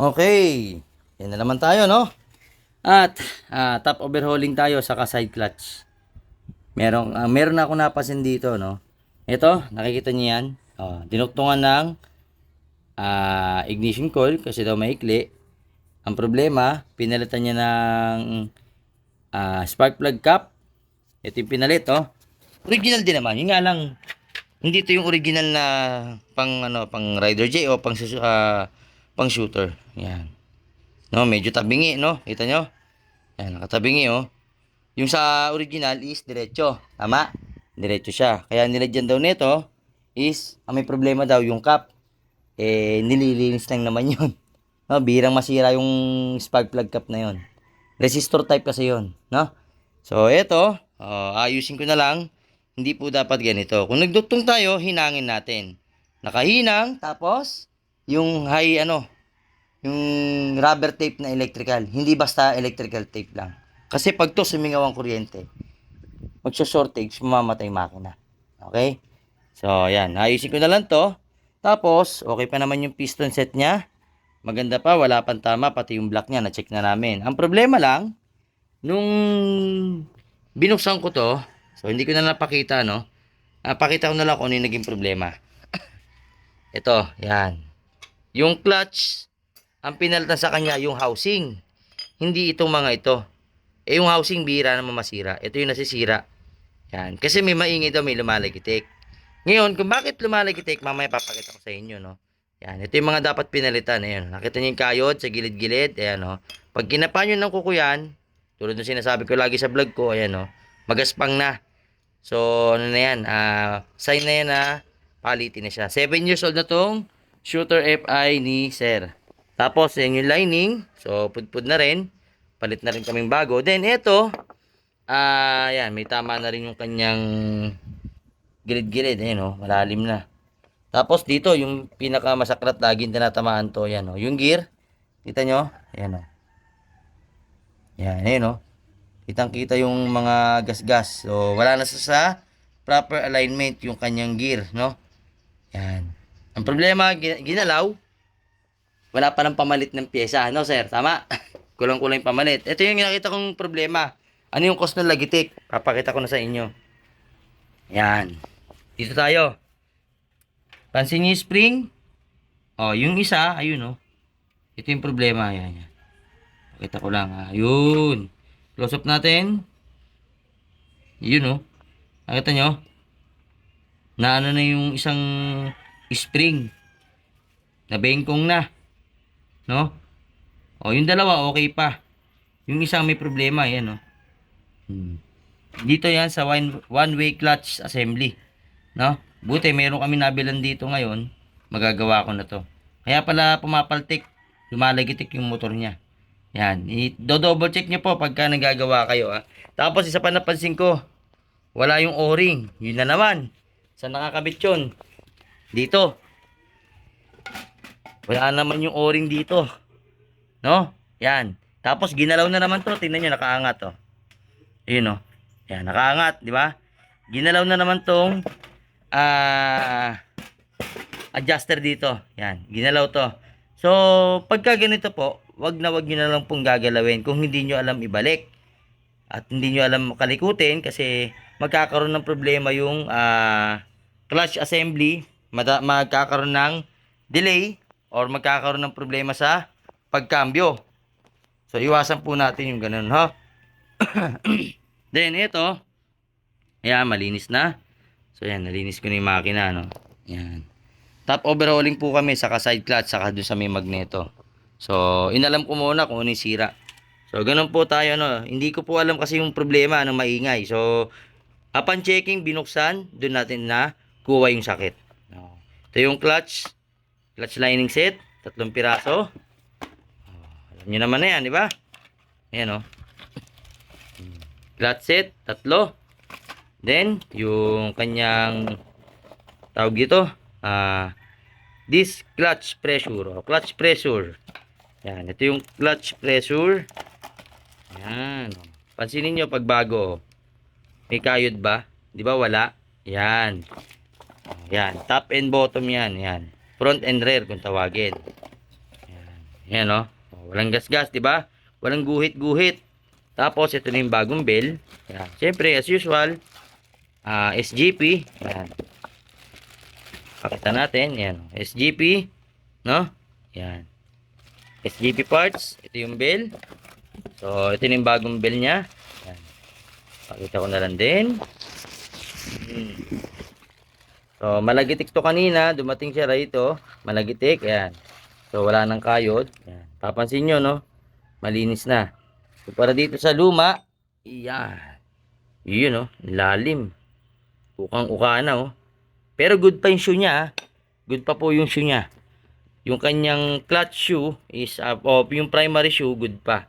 Okay. Yan na naman tayo, no? At top overhauling tayo sa side clutch. Meron ako napasin dito, no? Ito, nakikita niyo yan. Dinuktungan ng ignition coil kasi daw maikli. Ang problema, pinalitan niya ng spark plug cap. Ito yung pinalit, oh. Original din naman. Yung nga lang, hindi ito yung original na pang Rider J o pang shooter. Yan. No, medyo tabingi, no? Kita nyo? Yan, nakatabingi, oh. Yung sa original is diretso. Tama? Diretso siya. Kaya nilagyan daw nito is, may problema daw yung cap. Nililinis lang naman yun. No, birang masira yung spark plug cap na yun. Resistor type kasi yun, no? So, ito, ayusin ko na lang. Hindi po dapat ganito. Kung nagduktong tayo, hinangin natin. Nakahinang, tapos, yung yung rubber tape na electrical. Hindi basta electrical tape lang. Kasi pag to sumingaw ang kuryente, magsa-shortage, mamamatay makina. Okay? So, yan. Ayusin ko na lang to. Tapos, okay pa naman yung piston set niya. Maganda pa, wala pang tama, pati yung block niya, na-check na namin. Ang problema lang, nung binuksan ko to, so hindi ko na napakita, no? Pakita ko na lang kung ano yung naging problema. Ito, yan. Yung clutch, ang pinalitan sa kanya, yung housing. Hindi itong mga ito. Yung housing, bihira naman masira. Ito yung nasisira. Yan. Kasi may maingay daw, may lumalagitik. Ngayon, kung bakit lumalagitik, mamaya papakita ko sa inyo, no? Yan. Ito yung mga dapat pinalitan. Ayan. Nakita niyo yung kayod sa gilid-gilid. Ayan, no? Pag kinapa nyo ng kukuyan, tulad ng sinasabi ko lagi sa vlog ko, ayan, no? Magaspang na. So, ano na yan? Sign na yan na palitin na siya. 7 years old na tong Shooter FI ni Sir. Tapos, yan yung lining. So, pudpud na rin. Palit na rin kaming bago. Then, ito, yan, may tama na rin yung kanyang gilid-gilid. Ayan, oh, malalim na. Tapos, dito, yung pinakamasakrat laging tinatamaan to. Yan, oh, yung gear. Kita nyo? Ayan, oh. Yan, ayan, oh. Kitang-kita yung mga gas-gas. So, wala na sa proper alignment yung kanyang gear, no? Yan. Ang problema, ginalaw, wala pa ng pamalit ng pyesa, no, sir? Tama? Kulang-kulang yung pamalit. Ito yung nakita kong problema. Ano yung cost ng lagitik? Papakita ko na sa inyo. Yan. Dito tayo. Pansin niyo yung spring? Yung isa, ayun, oh. Ito yung problema. Yan, yan. Pakita ko lang, ha. Ayun. Close up natin. Yun, oh. Nakita nyo? Na ano na yung isang spring. Nabengkong na. No? Yung dalawa, okay pa. Yung isang may problema, yan, oh. Dito yan sa one-way clutch assembly. No? Buti, meron kami nabilan dito ngayon. Magagawa ko na to. Kaya pala pumapaltik, lumalagitik yung motor niya. Yan. I-double check nyo po pagka nagagawa kayo. Tapos isa pa napansin ko, wala yung o-ring. Yun na naman. Saan nakakabit yun? Dito. Wala naman yung o-ring dito. No? Yan. Tapos ginalaw na naman to. Tingnan nyo, nakaangat to. Ayun, oh. Yan, nakaangat, di ba? Ginalaw na naman tong adjuster dito. Yan, ginalaw to. So, pagka ganito po, wag nyo na lang pong gagalawin kung hindi nyo alam ibalik. At hindi nyo alam kalikutin kasi magkakaroon ng problema yung clutch assembly. Magkakaroon ng delay or magkakaroon ng problema sa pagkambyo. So, iwasan po natin yung ganun, ha? Then, ito. Ayan, malinis na. So, ayan, nalinis ko na yung makina, no? Ayan. Top overhauling po kami, saka side clutch, saka dun sa may magneto. So, inalam ko muna kung ano yung sira. So, ganun po tayo, no? Hindi ko po alam kasi yung problema ng maingay. So, upon checking, binuksan, dun natin na kuha yung sakit. No. Ito yung clutch lining set, 3 piraso. Alam nyo naman na yan, di ba? Ayan, oh. Clutch set, 3. Then, yung kanyang tawag dito, this clutch pressure. Clutch pressure. Yan, ito yung clutch pressure. Yan. Pansinin nyo pag bago. May kayod ba? Di ba wala? Yan. Yan. Top and bottom yan. Yan. Front and rear kung tawagin. Yan. Ayan, oh. Walang gas-gas, di ba? Walang guhit-guhit. Tapos, ito na yung bagong bell. Ayan. Siyempre, as usual, SGP. Ayan. Pakita natin. Ayan. SGP. No? Ayan. SGP parts. Ito yung bell. So, ito na yung bagong bell niya. Ayan. Pakita ko na lang din. So, malagitik to kanina. Dumating siya rito. Malagitik. Ayan. So, wala nang kayod. Ayan. Papansin nyo, no? Malinis na. So, para dito sa luma. Ayan. Yun, no? Lalim. Ukang-uka na, oh. Pero good pa yung shoe niya, ah. Good pa po yung shoe niya. Yung kanyang clutch shoe is, yung primary shoe, good pa.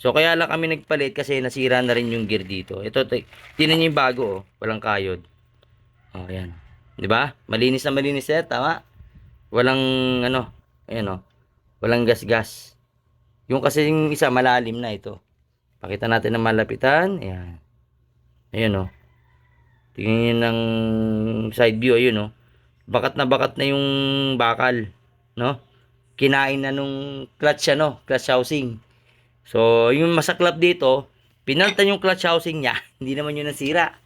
So, kaya lang kami nagpalit kasi nasira na rin yung gear dito. Ito, tinan nyo yung bago, oh. Walang kayod. Oh, ayan. 'Di ba? Malinis na malinis, sir, tama? Walang ano, ayan, oh. Walang gas-gas. Yung kasi yung isa malalim na ito. Pakita natin ng malapitan. Ayan. Ayan, oh. Tingnan niyo ng side view, ayun, oh. Bakat na yung bakal, no? Kinain na nung clutch, ano, clutch housing. So, yung masaklap dito, pinalitan yung clutch housing niya. Hindi naman yun nasira.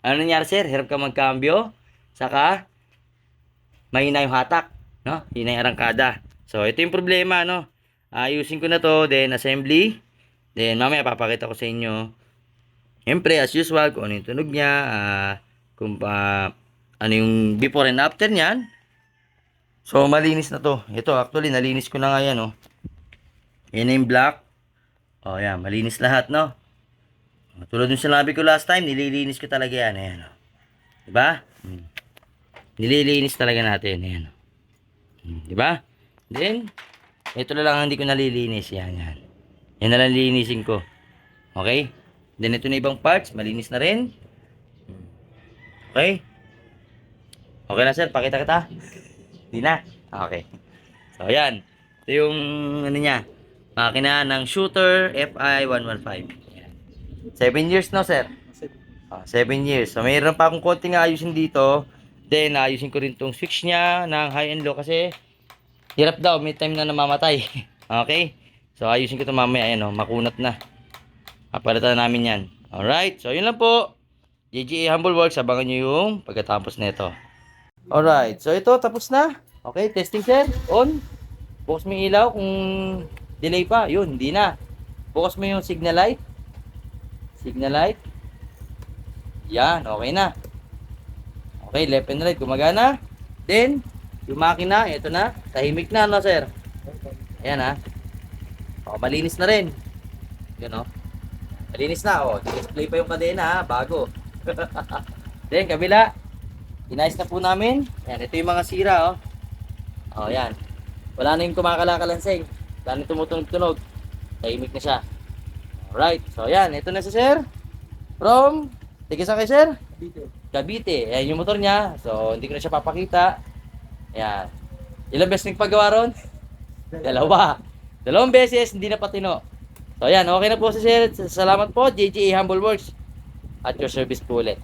Ano nangyari, sir? Hirap ka magkambyo. Saka, mahina yung hatak. No? Hina yung arangkada. So, ito yung problema, no? Ayusin ko na to. Then, assembly. Then, mamaya papakita ko sa inyo. Siyempre, as usual, kung ano yung tunog niya. Ano yung before and after niyan. So, malinis na to. Ito, actually, nalinis ko na nga yan, oh. Yan na yung black. Oh, yan. Malinis lahat, no? Tulad yung sinabi ko last time, nililinis ko talaga yan. Ayan, oh. Diba? Nililinis talaga natin. Ayan, oh. Diba? Then, ito na lang hindi ko nalilinis. Yan, yan. Yan na lang lilinisin ko. Okay? Then, ito na ibang parts. Malinis na rin. Okay? Okay na, sir. Pakita kita. Hindi na. Okay. So, ayan. Ito yung, ano niya, makina ng Shooter FI115. 7 years na, sir. 7 years. So, mayroon pa akong konting ayusin dito. Then, ayusin ko rin tong switch niya ng high and low kasi hirap daw. May time na namamatay. Okay? So, ayusin ko ito mamaya. Ayan, oh, makunat na. Kapalitan namin yan. Alright. So, yun lang po. JGA Humble Works. Abangan nyo yung pagkatapos nito. Alright. So, ito. Tapos na. Okay. Testing, sir. On. Bukas mo yung ilaw. Kung delay pa. Yun. Hindi na. Bukas mo yung signal light. Signal light. Yan, okay na. Okay, left and right, gumagana. Then, yung makina, ito na. Tahimik na, no, sir? Ayan, ha. O, malinis na rin. Yan, o. Malinis na, o. Display pa yung kadena, ha. Bago. Then, kabila. Inayos na po namin. Ayan, ito yung mga sira, o. O, yan. Wala na yung kumakalakalansing. Wala na yung tumutunog-tunog. Tahimik na siya. Alright, so yan, ito na si sir. From, tigil sa kay sir? Cavite. Ayan yung motor niya. So, hindi ko na siya papakita. Ayan. Ilang beses nagpagawa ron? Dalawang beses, hindi na patino. So, ayan, okay na po si sir. Salamat po, JGA Humble Works. At your service po ulit.